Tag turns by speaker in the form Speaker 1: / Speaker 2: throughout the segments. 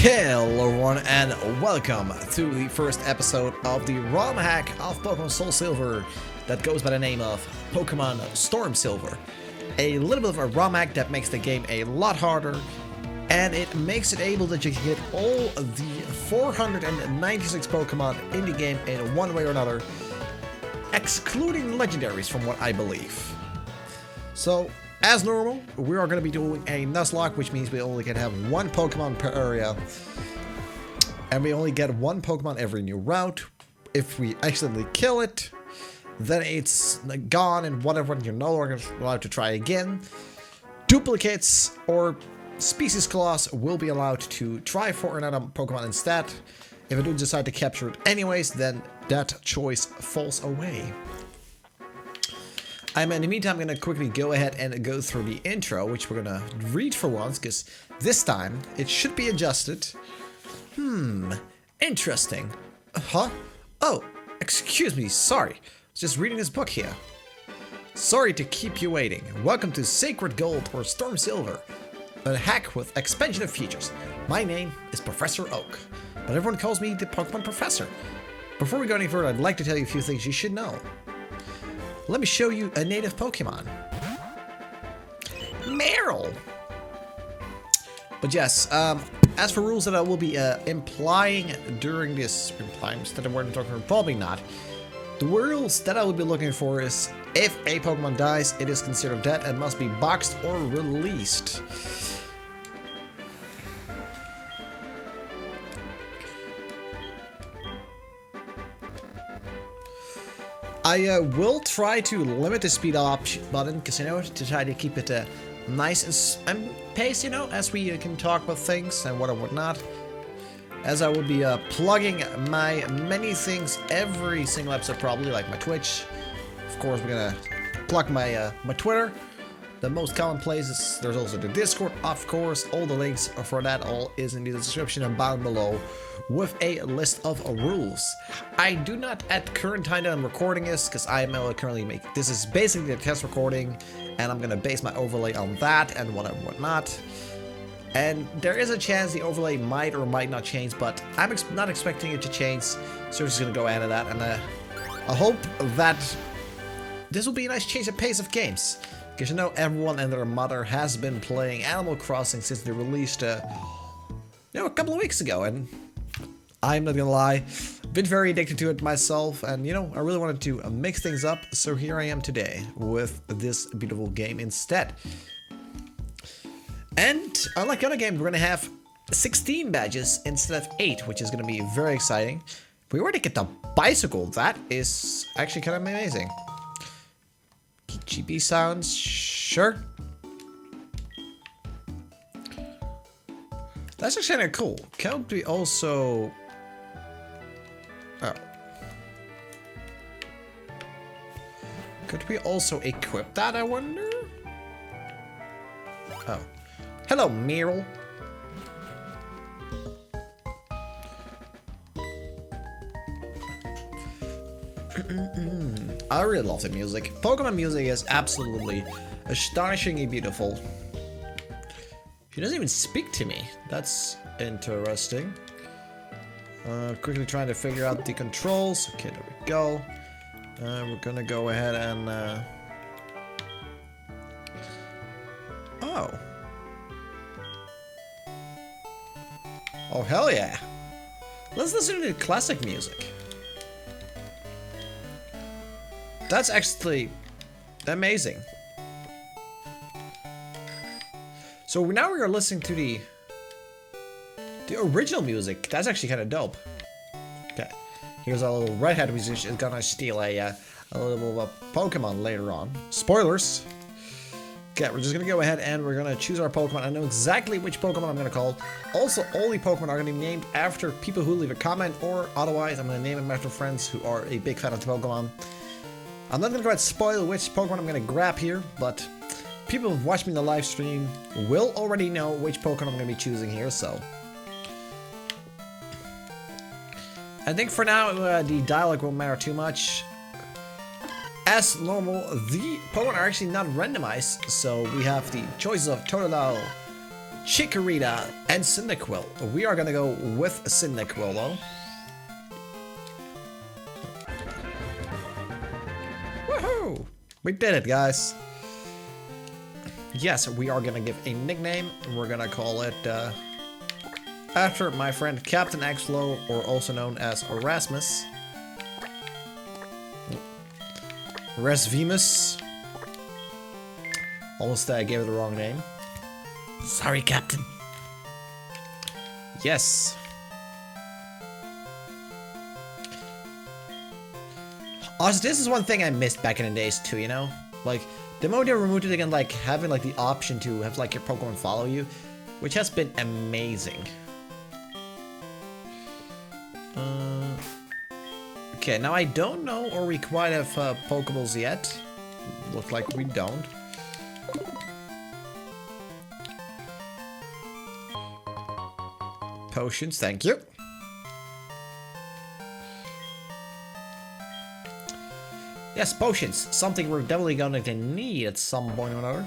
Speaker 1: Hello everyone and welcome to the first episode of the Romhack of Pokemon Soul Silver that goes by the name of Pokemon Storm Silver. A little bit of a Romhack that makes the game a lot harder, and it makes it able that you can get all of the 496 Pokemon in the game in one way or another, excluding legendaries from what I believe. So, as normal, we are going to be doing a Nuzlocke, which means we only can have one Pokemon per area. And we only get one Pokemon every new route. If we accidentally kill it, then it's gone and whatever, you're no longer allowed to try again. Duplicates or species class will be allowed to try for another Pokemon instead. If I do decide to capture it anyways, then that choice falls away. In the meantime, I'm going to quickly go ahead and go through the intro, which we're going to read for once, because this time it should be adjusted. Interesting. Huh? Oh, excuse me, sorry. I was just reading this book here. Sorry to keep you waiting. Welcome to Sacred Gold or Storm Silver, a hack with expansion of features. My name is Professor Oak, but everyone calls me the Pokemon Professor. Before we go any further, I'd like to tell you a few things you should know. Let me show you a native Pokemon. Meryl! But yes, as for rules that I will be implying during this... Is that a word I'm talking about? Probably not. The rules that I will be looking for is, if a Pokemon dies, it is considered dead and must be boxed or released. I will try to limit the speed up button, because I know to try to keep it nice and pace, as we can talk about things and what and whatnot. As I will be plugging my many things every single episode, probably, like my Twitch. Of course, we're gonna plug my my Twitter. The most common places. There's also the Discord, of course. All the links for that all is in the description and down below, with a list of rules. I do not at current time that I'm recording this, because I am currently this is basically a test recording, and I'm gonna base my overlay on that and whatever whatnot. And there is a chance the overlay might or might not change, but I'm not expecting it to change, so we're just gonna go ahead of that, and I hope that this will be a nice change of pace of games. Because everyone and their mother has been playing Animal Crossing since they released a couple of weeks ago, and I'm not gonna lie, been very addicted to it myself, and I really wanted to mix things up, so here I am today with this beautiful game instead. And unlike the other game, we're gonna have 16 badges instead of 8, which is gonna be very exciting. We already get the bicycle. That is actually kind of amazing. GB sounds, sure. That's actually kind of cool. Can't we also... Oh. Could we also equip that, I wonder? Oh. Hello, Meryl. I really love the music. Pokemon music is absolutely astonishingly beautiful. She doesn't even speak to me. That's interesting. Quickly trying to figure out the controls. Okay, there we go. We're gonna go ahead and... Oh. Oh, hell yeah. Let's listen to the classic music. That's actually amazing. So now we are listening to the original music. That's actually kind of dope. Okay, here's our little redhead musician is gonna steal a little Pokemon later on. Spoilers. Okay, we're just gonna go ahead and we're gonna choose our Pokemon. I know exactly which Pokemon I'm gonna call. Also, all the Pokemon are gonna be named after people who leave a comment, or otherwise I'm gonna name them after friends who are a big fan of the Pokemon. I'm not gonna go ahead and spoil which Pokemon I'm gonna grab here, but people who've watched me in the live stream will already know which Pokemon I'm gonna be choosing here, so. I think for now, the dialogue won't matter too much. As normal, the Pokemon are actually not randomized, so we have the choices of Totodile, Chikorita, and Cyndaquil. We are gonna go with Cyndaquil though. Woohoo! We did it, guys. Yes, we are gonna give a nickname. We're gonna call it after my friend Captain Axlo, or also known as Erasmus. Resvimus. Almost I gave it the wrong name. Sorry, Captain. Yes. Also, this is one thing I missed back in the days too, you know? Like, the moment they removed it again, like, having, like, the option to have, like, your Pokemon follow you, which has been amazing. Okay, now I don't know, or we quite have Pokeballs yet. Looks like we don't. Potions, thank you. Yes, potions. Something we're definitely going to need at some point or another.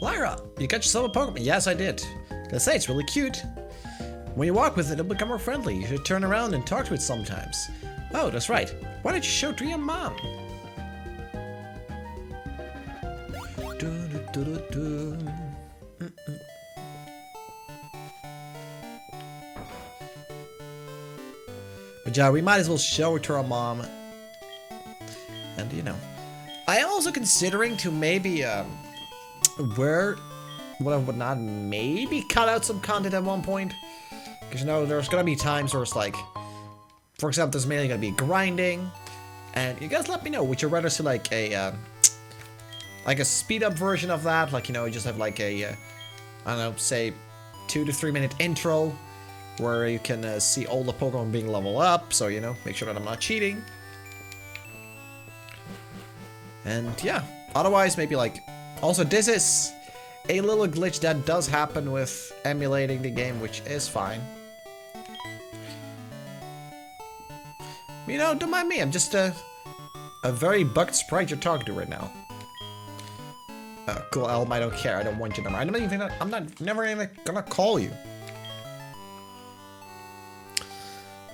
Speaker 1: Lyra, you got yourself a Pokemon. Yes, I did. Gonna say, it's really cute. When you walk with it, it'll become more friendly. You should turn around and talk to it sometimes. Oh, that's right. Why don't you show it to your mom? But yeah, we might as well show it to our mom. And you know, I am also considering to maybe whatnot, maybe cut out some content at one point. Because you know, there's gonna be times where it's like, for example, there's mainly gonna be grinding, and you guys let me know, would you rather see like a speed up version of that, like, you know, you just have like a I don't know, say 2 to 3 minute intro where you can see all the Pokemon being leveled up, so you know, make sure that I'm not cheating. And yeah, otherwise maybe like, also this is a little glitch that does happen with emulating the game, which is fine. You know, don't mind me, I'm just a very bugged sprite you're talking to right now. Cool, Elm, I don't care, I don't want your number. I'm never even gonna call you.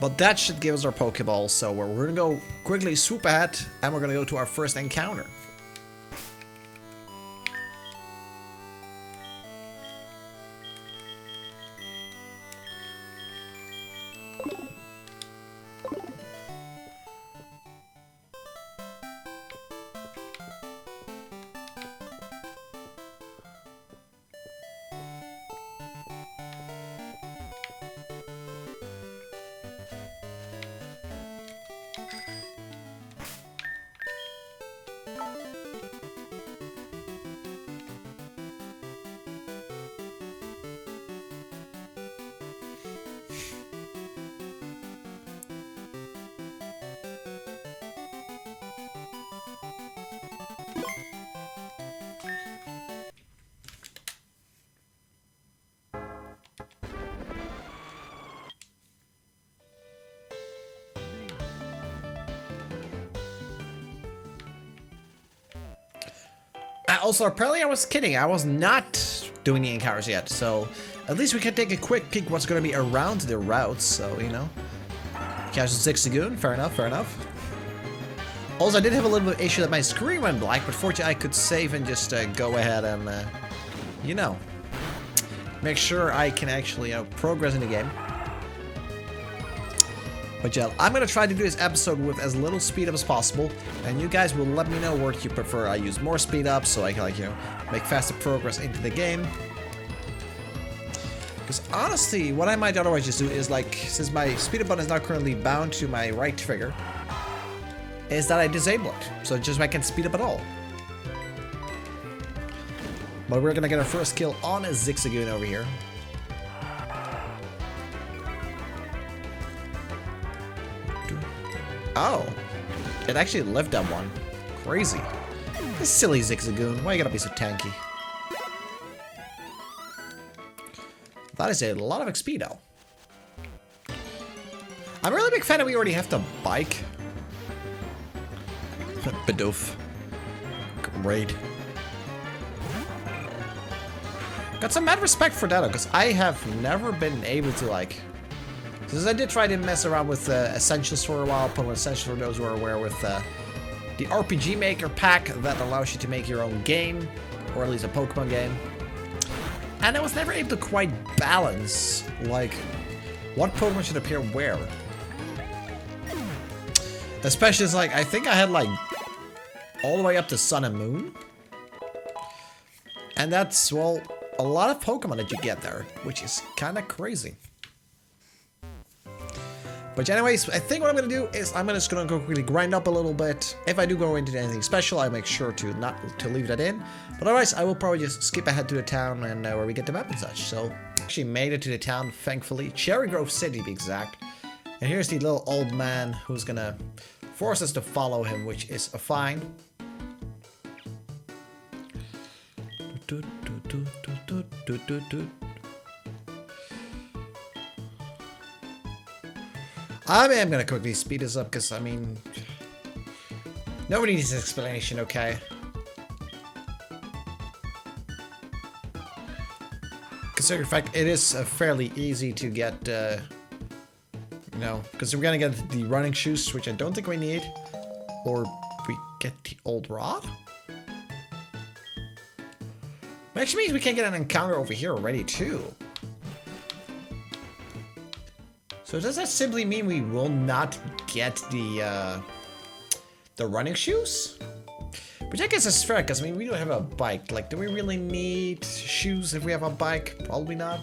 Speaker 1: But that should give us our Pokeball, so we're gonna go quickly swoop ahead, and we're gonna go to our first encounter. Also, apparently I was kidding. I was not doing the encounters yet, so at least we can take a quick peek what's going to be around the routes, so, you know. Catch the Zigzagoon, fair enough, fair enough. Also, I did have a little bit of issue that my screen went black, but fortunately I could save and just go ahead and, you know, make sure I can actually, you know, progress in the game. But yeah, I'm going to try to do this episode with as little speed up as possible, and you guys will let me know where you prefer I use more speed up, so I can, like, you know, make faster progress into the game. Because honestly, what I might otherwise just do is, like, since my speed up button is not currently bound to my right trigger, is that I disable it, so just I can't speed up at all. But we're going to get our first kill on a Zigzagoon over here. Oh, it actually lived that one. Crazy. This silly Zigzagoon, why you gotta be so tanky? That is a lot of XP though. I'm a really big fan that we already have the bike. Bidoof. Great. Got some mad respect for that, because I have never been able to, like... Since I did try to mess around with Essentials for a while, Pokemon Essentials for those who are aware, with the RPG Maker pack that allows you to make your own game, or at least a Pokemon game. And I was never able to quite balance, like, what Pokemon should appear where. Especially, it's like, I think I had, like, all the way up to Sun and Moon. And that's, well, a lot of Pokemon that you get there, which is kind of crazy. But anyways, I think what I'm going to do is I'm just going to go quickly grind up a little bit. If I do go into anything special, I'll make sure to not to leave that in. But otherwise, I will probably just skip ahead to the town and where we get the map and such. So, actually made it to the town, thankfully. Cherry Grove City, to be exact. And here's the little old man who's going to force us to follow him, which is fine. I am gonna quickly speed this up because, I mean, nobody needs an explanation, okay? Considering the fact it is fairly easy to get, you know, because we're gonna get the running shoes, which I don't think we need, or we get the old rod? Which actually means we can get an encounter over here already, too. So does that simply mean we will not get the running shoes? Which I guess is fair, because, I mean, we don't have a bike. Like, do we really need shoes if we have a bike? Probably not.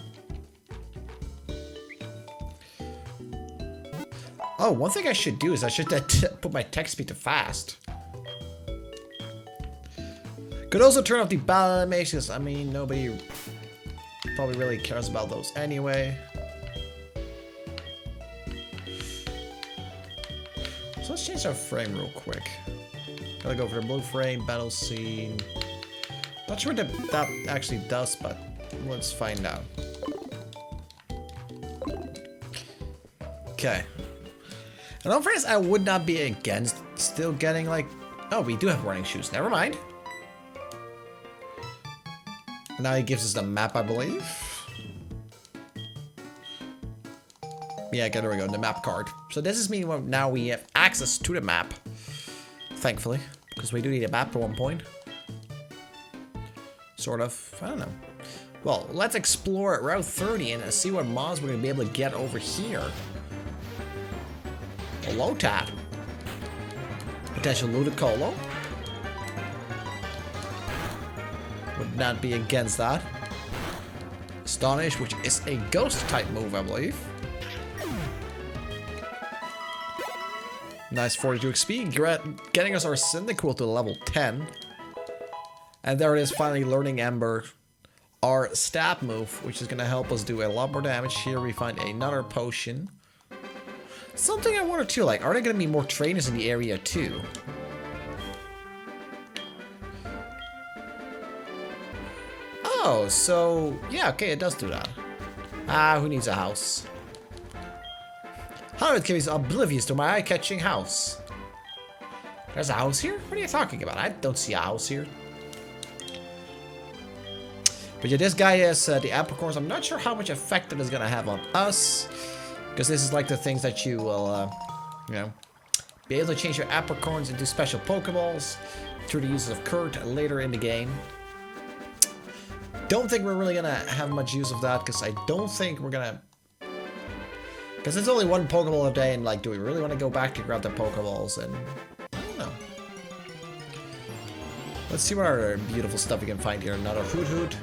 Speaker 1: Oh, one thing I should do is I should put my text speed to fast. Could also turn off the battle animations. I mean, nobody probably really cares about those anyway. So let's change our frame real quick. Gotta go for the blue frame, battle scene. Not sure what that actually does, but let's find out. Okay. And in fairness, I would not be against still getting, like... Oh, we do have running shoes. Never mind. Now he gives us the map, I believe. Yeah, okay, there we go, the map card. So this is meaning now we have access to the map. Thankfully. Because we do need a map at one point. Sort of. I don't know. Well, let's explore Route 30 and see what mobs we're going to be able to get over here. A Lotad. Potential Ludicolo. Would not be against that. Astonish, which is a ghost type move, I believe. Nice 42 XP, getting us our Cyndaquil to level 10. And there it is, finally learning Ember, our stab move, which is going to help us do a lot more damage. Here we find another potion. Something I wonder too, like, are there going to be more trainers in the area too? Oh, so, yeah, okay, it does do that. Ah, who needs a house? 100 K is oblivious to my eye-catching house. There's a house here? What are you talking about? I don't see a house here. But yeah, this guy has the apricorns. I'm not sure how much effect that is going to have on us. Because this is like the things that you will, you know, be able to change your apricorns into special Pokeballs through the use of Kurt later in the game. Don't think we're really going to have much use of that, because I don't think we're going to... Because it's only one Pokeball a day, and like, do we really want to go back to grab the Pokeballs? And I don't know. Let's see what other beautiful stuff we can find here. Another Hoot.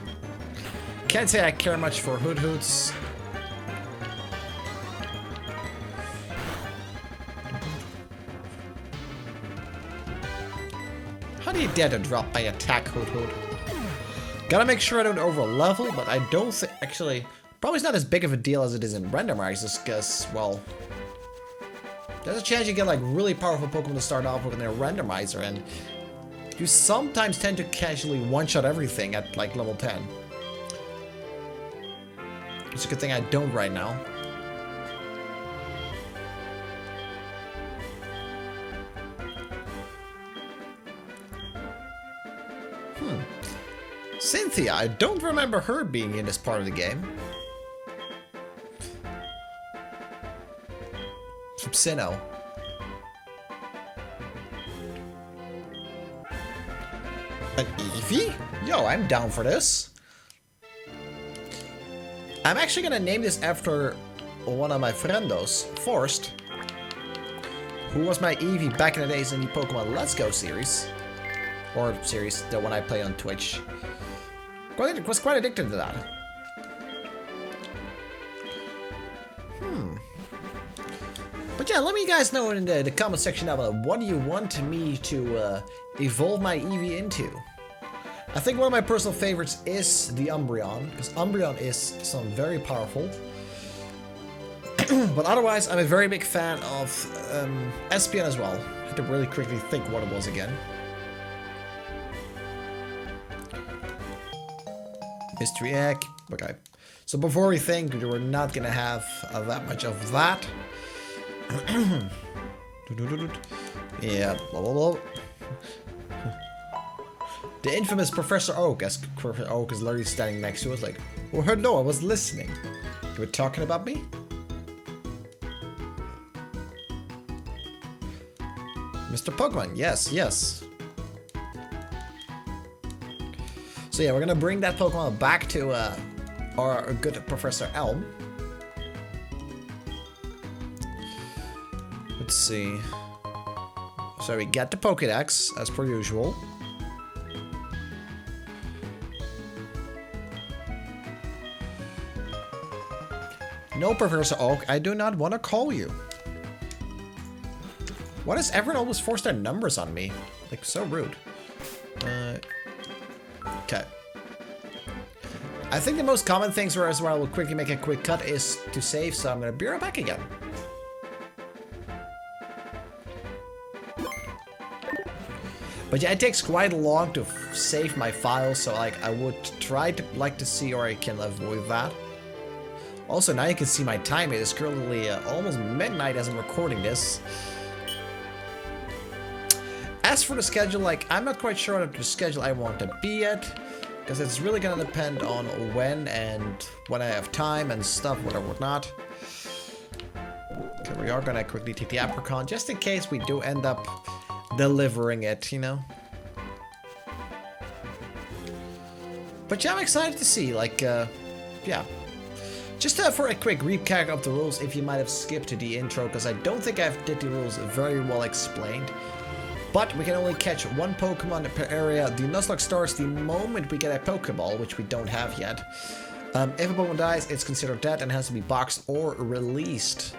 Speaker 1: Can't say I care much for Hoots. How do you dare to drop my attack, Hoot? Gotta make sure I don't over level, but I don't think actually. Probably it's not as big of a deal as it is in randomizers, because, well, there's a chance you get, like, really powerful Pokemon to start off with in a randomizer, and you sometimes tend to casually one-shot everything at, like, level 10. It's a good thing I don't right now. Cynthia, I don't remember her being in this part of the game. From Sinnoh. An Eevee? Yo, I'm down for this. I'm actually gonna name this after one of my friendos, Forrest, who was my Eevee back in the days in the Pokemon Let's Go series. Or series, the one I play on Twitch. Was quite addicted to that. But yeah, let me guys know in the comment section down below, what do you want me to evolve my Eevee into? I think one of my personal favorites is the Umbreon, because Umbreon is some very powerful. But otherwise, I'm a very big fan of Espeon as well. I had to really quickly think what it was again. Mystery Egg. Okay. So before we think, we're not gonna have that much of that. Yeah. Blah, blah, blah. The infamous Professor Oak, as Professor Oak is literally standing next to us, like, oh, hello, I was listening. You were talking about me? Mr. Pokemon, yes, yes. So yeah, we're gonna bring that Pokemon back to our good Professor Elm. Let's see. So we get the Pokédex, as per usual. No, Professor Oak, I do not want to call you. Why does everyone always force their numbers on me? Like, so rude. Okay. I think the most common things where I will quickly make a quick cut is to save, so I'm gonna be right back again. But yeah, it takes quite long to save my files, so like I would try to see or I can avoid that. Also, now you can see my time. It is currently almost midnight as I'm recording this. As for the schedule, like, I'm not quite sure on the schedule I want to be at, because it's really gonna depend on when I have time and stuff, whatnot. Okay, we are gonna quickly take the apricot, just in case we do end up delivering it, you know? But yeah, I'm excited to see, like, yeah. Just for a quick recap of the rules, if you might have skipped to the intro, because I don't think I've did the rules very well explained. But we can only catch one Pokemon per area. The Nuzlocke starts the moment we get a Pokeball, which we don't have yet. If a Pokemon dies, it's considered dead and has to be boxed or released.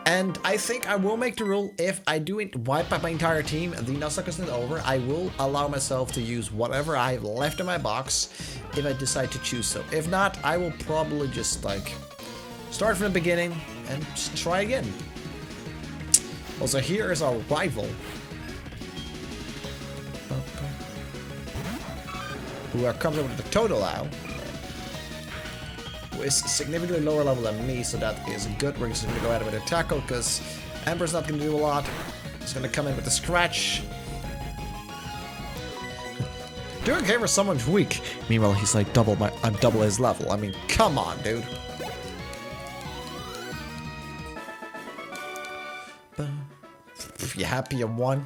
Speaker 1: And I think I will make the rule, if I do wipe out my entire team and the Nuzlocke isn't over, I will allow myself to use whatever I have left in my box if I decide to choose so. If not, I will probably just like start from the beginning and just try again. Also, here is our rival, who comes up with the Totodile, who is significantly lower level than me, so that is good. We're just going to go ahead with a tackle, because Ember's not going to do a lot. It's going to come in with a scratch. Doing okay for someone who's weak. Meanwhile, he's like double his level. I mean, come on, dude. You happy you won?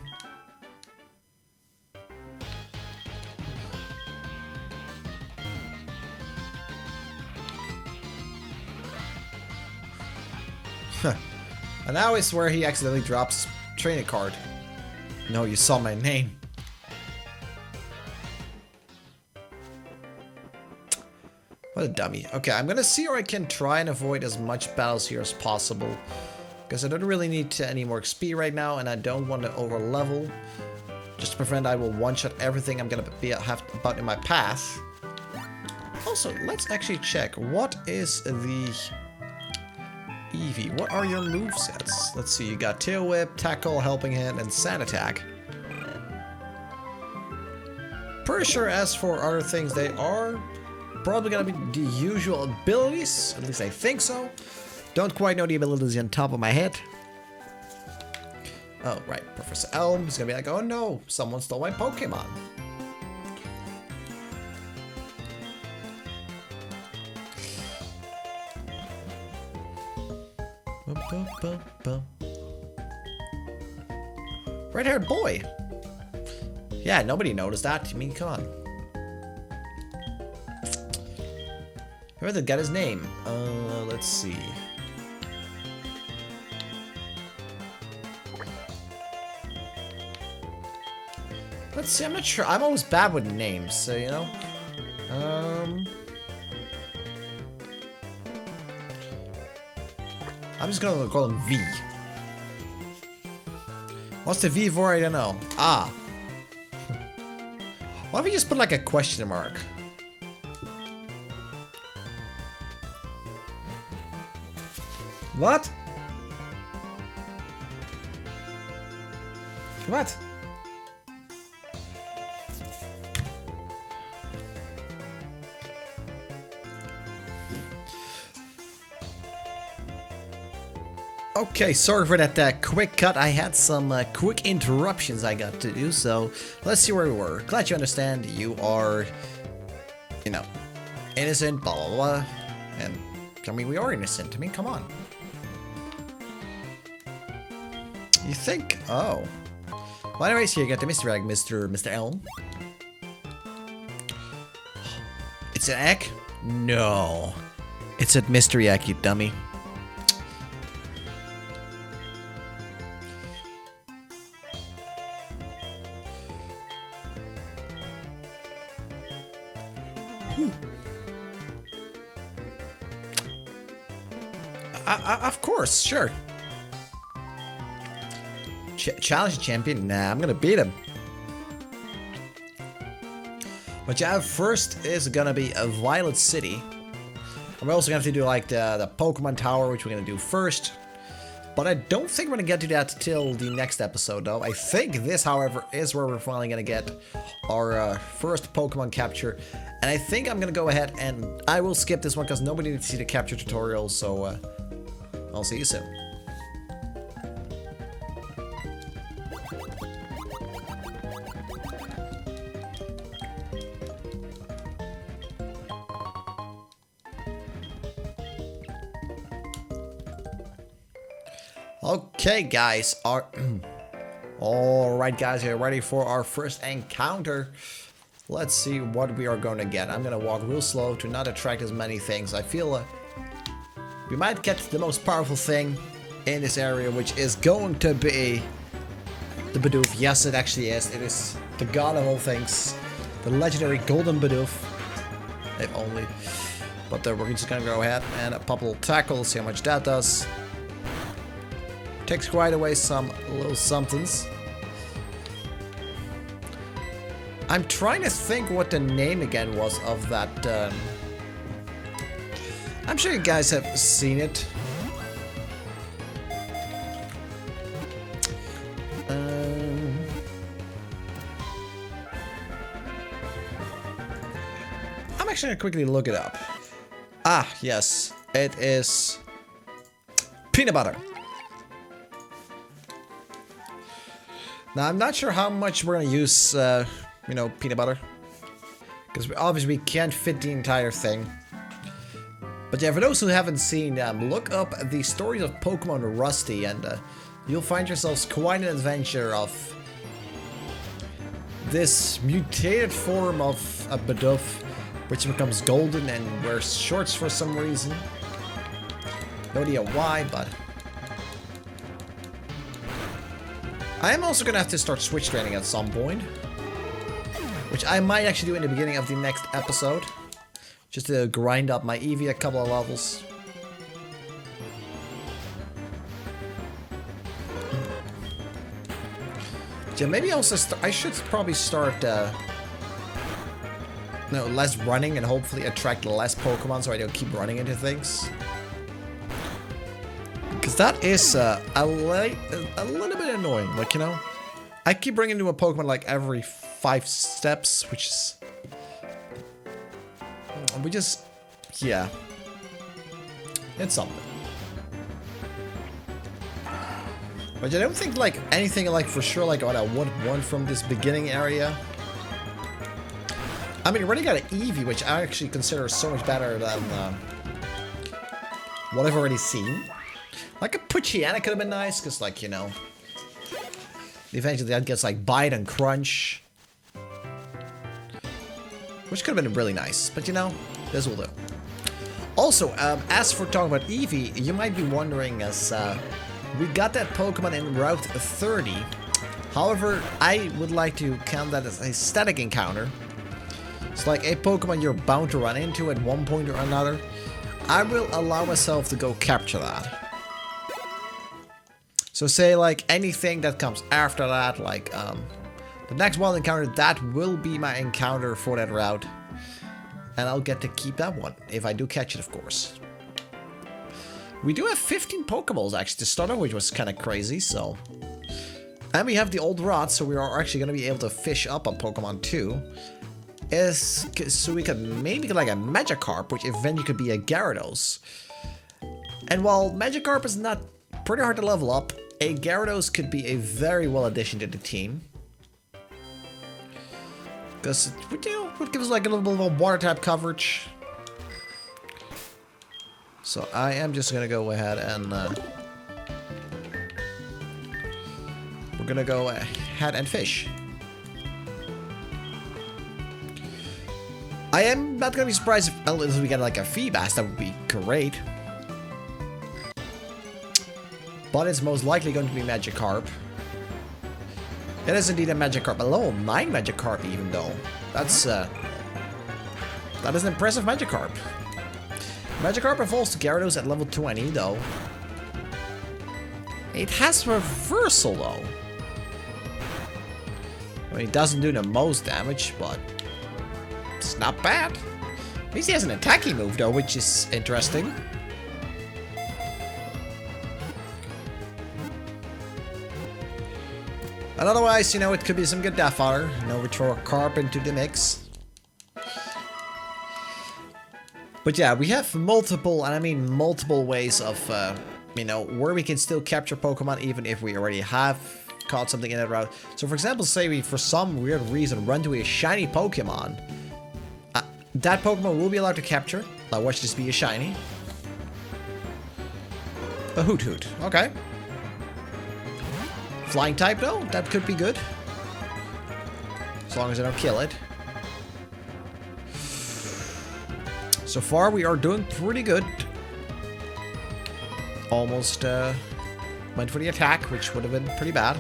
Speaker 1: And now is where he accidentally drops training card. No, you saw my name. What a dummy. Okay, I'm gonna see or I can try and avoid as much battles here as possible. Because I don't really need any more XP right now, and I don't want to over level. Just to prevent I will one-shot everything I'm gonna have about in my path. Also, let's actually check. What is the Eevee? What are your movesets? Let's see, you got Tail Whip, Tackle, Helping Hand, and Sand Attack. Pretty sure as for other things, they are probably gonna be the usual abilities. At least I think so. Don't quite know the abilities on top of my head. Oh, right. Professor Elm is gonna be like, oh no, someone stole my Pokemon. Red-haired boy. Yeah, nobody noticed that. I mean, come on. Where did get his name? Let's see. Let's see, I'm not sure. I'm always bad with names, so you know. I'm just gonna call him V. What's the V for? I don't know. Ah. Why don't we just put like a question mark? What? What? Okay, sorry for that quick cut. I had some quick interruptions I got to do, so let's see where we were. Glad you understand. You are, you know, innocent, blah, blah, blah. And, I mean, we are innocent. I mean, come on. You think? Oh. Well, anyways, here you got the mystery egg, Mr. Elm. It's an egg? No. It's a mystery egg, you dummy. Of course, sure. Challenge champion? Nah, I'm gonna beat him. What you have first is gonna be a Violet City. And we're also gonna have to do like the Pokemon Tower, which we're gonna do first. But I don't think we're gonna get to that till the next episode, though. I think this, however, is where we're finally gonna get our first Pokemon capture. And I think I'm gonna go ahead and I will skip this one because nobody needs to see the capture tutorial, so I'll see you soon. Okay, guys, alright guys, you're ready for our first encounter. Let's see what we are going to get. I'm going to walk real slow to not attract as many things. I feel we might get the most powerful thing in this area, which is going to be the Bidoof. Yes, it actually is. It is the god of all things. The legendary golden Bidoof. If only. But we're just going to go ahead and pop a little tackle, see how much that does. Takes quite away some little somethings. I'm trying to think what the name again was of that. I'm sure you guys have seen it. I'm actually gonna quickly look it up. Ah, yes, it is peanut butter. Now, I'm not sure how much we're going to use, you know, peanut butter. Because obviously we can't fit the entire thing. But yeah, for those who haven't seen, look up the stories of Pokemon Rusty and you'll find yourselves quite an adventure of this mutated form of a Bidoof, which becomes golden and wears shorts for some reason. No idea why, but... I am also gonna have to start switch training at some point, which I might actually do in the beginning of the next episode, just to grind up my Eevee a couple of levels. Yeah, maybe also I should probably start no, less running and hopefully attract less Pokemon so I don't keep running into things. Because that is a little bit annoying, like, you know, I keep bringing to a Pokemon like every 5 steps, which is, yeah, it's something. But I don't think like anything like for sure like what I would want from this beginning area. I mean, I already got an Eevee, which I actually consider so much better than what I've already seen. Like a Poochyena could have been nice, because, like, you know, eventually that gets, like, Bite and Crunch. Which could have been really nice, but, you know, this will do. Also, as for talking about Eevee, you might be wondering, as we got that Pokemon in Route 30. However, I would like to count that as a static encounter. It's like a Pokemon you're bound to run into at one point or another. I will allow myself to go capture that. So say like anything that comes after that, like the next wild encounter, that will be my encounter for that route. And I'll get to keep that one, if I do catch it, of course. We do have 15 Pokeballs, actually, to start off, which was kind of crazy, so... And we have the old rod, so we are actually going to be able to fish up on Pokemon too. So we could maybe get like a Magikarp, which eventually could be a Gyarados. And while Magikarp is not pretty hard to level up, a Gyarados could be a very well addition to the team. Because it would give us like a little bit of a water type coverage. So I am just going to go ahead and... we're going to go ahead and fish. I am not going to be surprised if unless we get like a Feebas. That would be great. But it's most likely going to be Magikarp. It is indeed a Magikarp. A level 9 Magikarp even though. That's that is an impressive Magikarp. Magikarp evolves to Gyarados at level 20 though. It has reversal though. I mean, it doesn't do the most damage, but it's not bad. At least he has an attacking move though, which is interesting. And otherwise, you know, it could be some good death fodder. You know, we throw a carp into the mix. But yeah, we have multiple, and I mean multiple ways of, you know, where we can still capture Pokemon even if we already have caught something in that route. So for example, say we, for some weird reason, run to a shiny Pokemon. That Pokemon will be allowed to capture. Now watch this be a shiny. A Hoot Hoot. Okay. Flying type though, that could be good. As long as I don't kill it. So far we are doing pretty good. Almost went for the attack, which would have been pretty bad.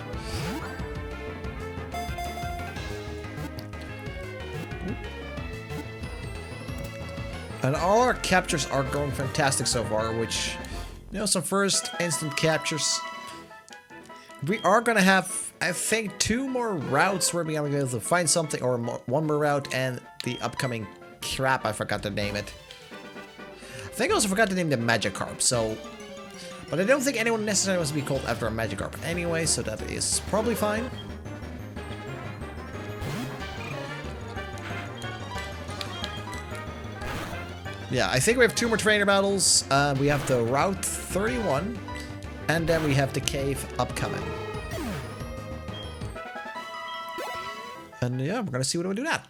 Speaker 1: And all our captures are going fantastic so far, which, you know, some first instant captures. We are going to have, I think, 2 more routes where we're going to be able to find something, or one more route, and the upcoming crap, I forgot to name it. I think I also forgot to name the Magikarp, so... But I don't think anyone necessarily wants to be called after a Magikarp anyway, so that is probably fine. Yeah, I think we have 2 more trainer battles. We have the Route 31, and then we have the cave upcoming. And yeah, we're gonna see what we do that.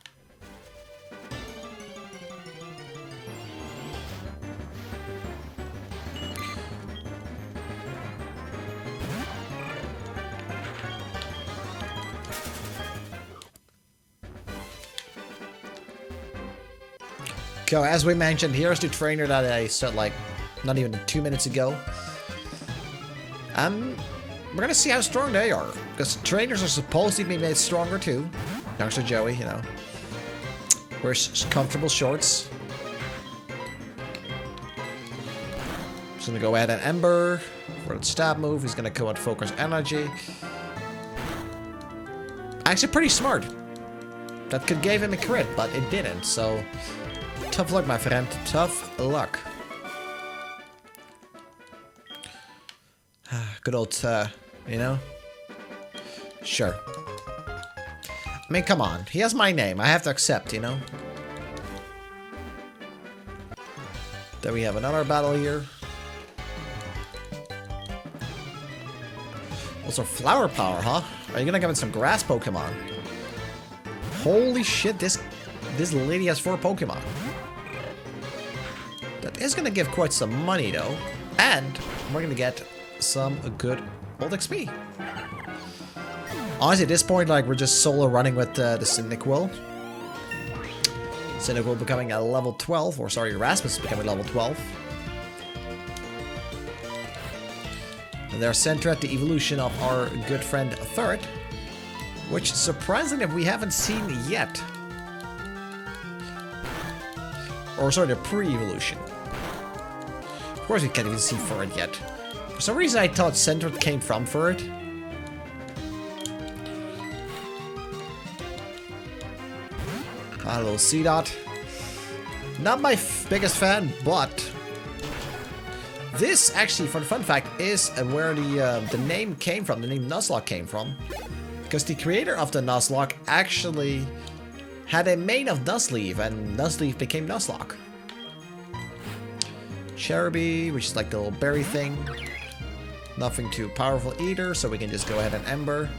Speaker 1: So as we mentioned, here's the trainer that I said like not even 2 minutes ago. We're gonna see how strong they are, because trainers are supposed to be made stronger too. Thanks to Joey, you know. Wears comfortable shorts. Just gonna go ahead and Ember for the stab move. He's gonna go out Focus Energy. Actually, pretty smart. That could give him a crit, but it didn't. So tough luck, my friend. Tough luck. Good old, you know? Sure. I mean, come on. He has my name. I have to accept, you know? Then we have another battle here. Also, Flower Power, huh? Are you gonna give it some grass Pokemon? Holy shit, this lady has 4 Pokemon. That is gonna give quite some money, though. And we're gonna get some good old XP. Honestly, at this point, like, we're just solo running with the Cyndaquil. Cyndaquil becoming a level 12, or sorry, Erasmus becoming level 12. And they're centered at the evolution of our good friend Third, which surprisingly we haven't seen yet. Or sorry, the pre-evolution. Of course we can't even see Third yet. For some reason I thought Centered came from Third. Hello, C-Dot. Not my biggest fan, but this actually, for the fun fact, is where the name came from. The name Nuzlocke came from, because the creator of the Nuzlocke actually had a main of Nuzleaf, and Nuzleaf became Nuzlocke. Cherubi, which is like the little berry thing. Nothing too powerful either, so we can just go ahead and Ember.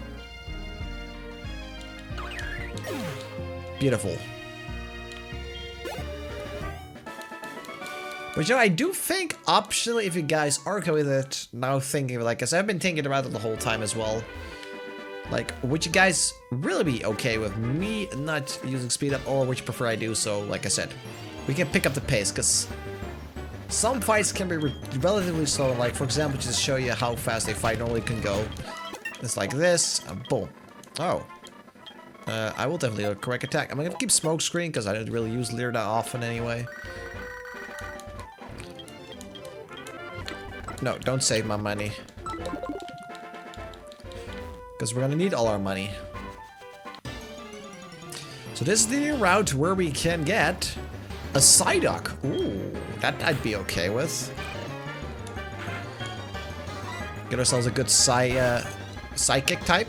Speaker 1: Beautiful. But you know, I do think optionally, if you guys are okay with it, now thinking like, because I've been thinking about it the whole time as well. Like, would you guys really be okay with me not using speed up, or would you prefer I do so? Like I said, we can pick up the pace, because some fights can be relatively slow. Like, for example, just to show you how fast a fight normally can go. It's like this, and boom. Oh. I will definitely do a correct attack. I'm gonna keep smoke screen, because I don't really use Leer that often anyway. No, don't save my money. Because we're gonna need all our money. So this is the new route where we can get a Psyduck. Ooh, that I'd be okay with. Get ourselves a good Psychic type.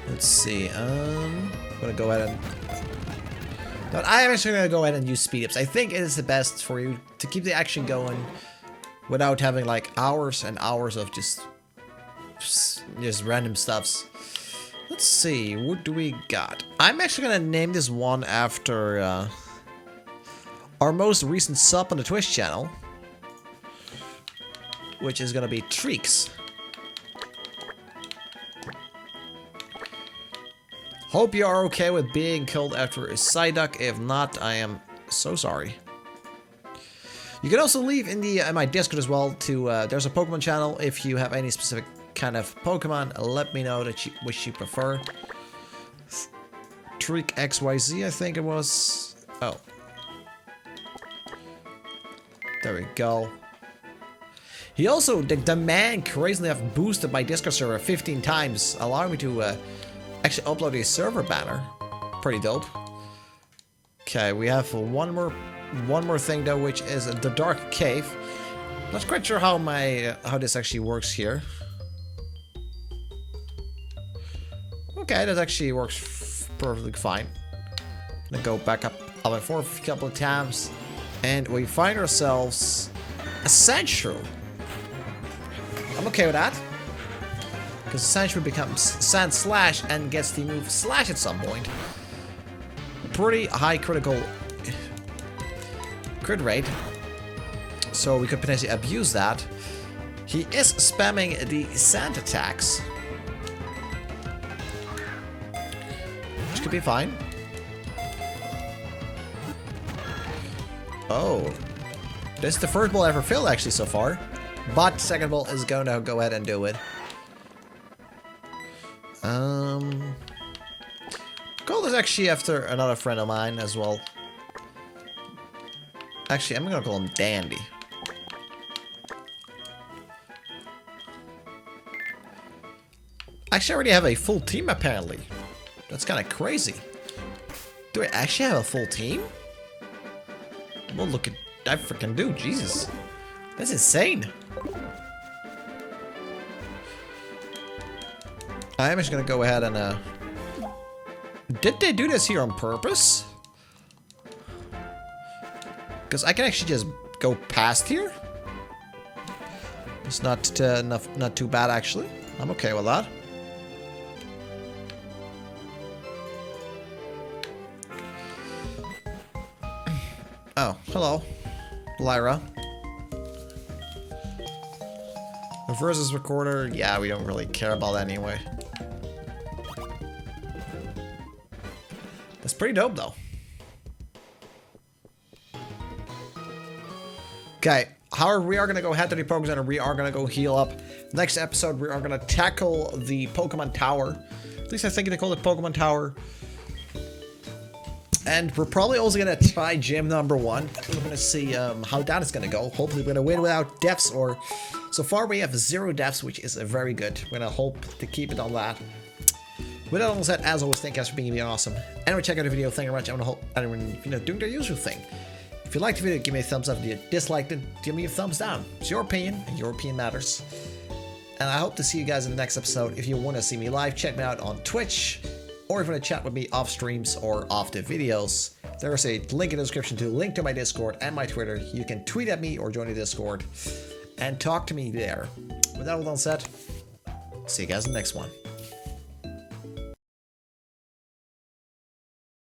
Speaker 1: Let's see, I'm gonna go ahead and... No, I am actually gonna go ahead and use speed ups. I think it is the best for you to keep the action going without having like hours and hours of just random stuffs. Let's see, what do we got? I'm actually gonna name this one after our most recent sub on the Twitch channel, which is gonna be Treeks. Hope you are okay with being killed after a Psyduck. If not, I am so sorry. You can also leave in the my Discord as well. There's a Pokemon channel. If you have any specific kind of Pokemon, let me know that which you prefer. Treek XYZ, I think it was. Oh, there we go. He also, the man crazily have boosted my Discord server 15 times, allowing me to actually upload a server banner. Pretty dope. Okay, we have one more thing though, which is the Dark Cave. Not quite sure how this actually works here. Okay, that actually works perfectly fine. Then go back up and forth a couple of times, and we find ourselves a Sandshrew. I'm okay with that, because Sandshrew becomes Sand Slash and gets the move Slash at some point. Pretty high critical crit rate, so we could potentially abuse that. He is spamming the sand attacks, which could be fine. Oh, this is the first ball I ever failed actually so far, but second ball is going to go ahead and do it. Gold is actually after another friend of mine as well. Actually, I'm gonna call him Dandy. Actually, I already have a full team apparently. That's kind of crazy. Do I actually have a full team? Well, look at I freaking do. Jesus, that's insane. I am just gonna go ahead and did they do this here on purpose? Because I can actually just go past here. It's not too bad actually. I'm okay with that. Oh, hello. Lyra. The versus recorder, yeah, we don't really care about that anyway. That's pretty dope, though. Okay, however, we are going to go head to the Pokemon Center. We are going to go heal up. Next episode, we are going to tackle the Pokemon Tower. At least I think they call it Pokemon Tower. And we're probably also going to try gym number 1. We're going to see how that is going to go. Hopefully, we're going to win without deaths, or... So far, we have 0 deaths, which is very good. We're going to hope to keep it on that. With that all said, as always, thank you guys for being awesome. Anyway, check out the video. Thank you very much. I want to hope everyone, doing their usual thing. If you liked the video, give me a thumbs up. If you disliked it, give me a thumbs down. It's your opinion, and your opinion matters. And I hope to see you guys in the next episode. If you want to see me live, check me out on Twitch. Or if you want to chat with me off streams or off the videos, there is a link in the description to link to my Discord and my Twitter. You can tweet at me or join the Discord and talk to me there. With that all said, see you guys in the next one.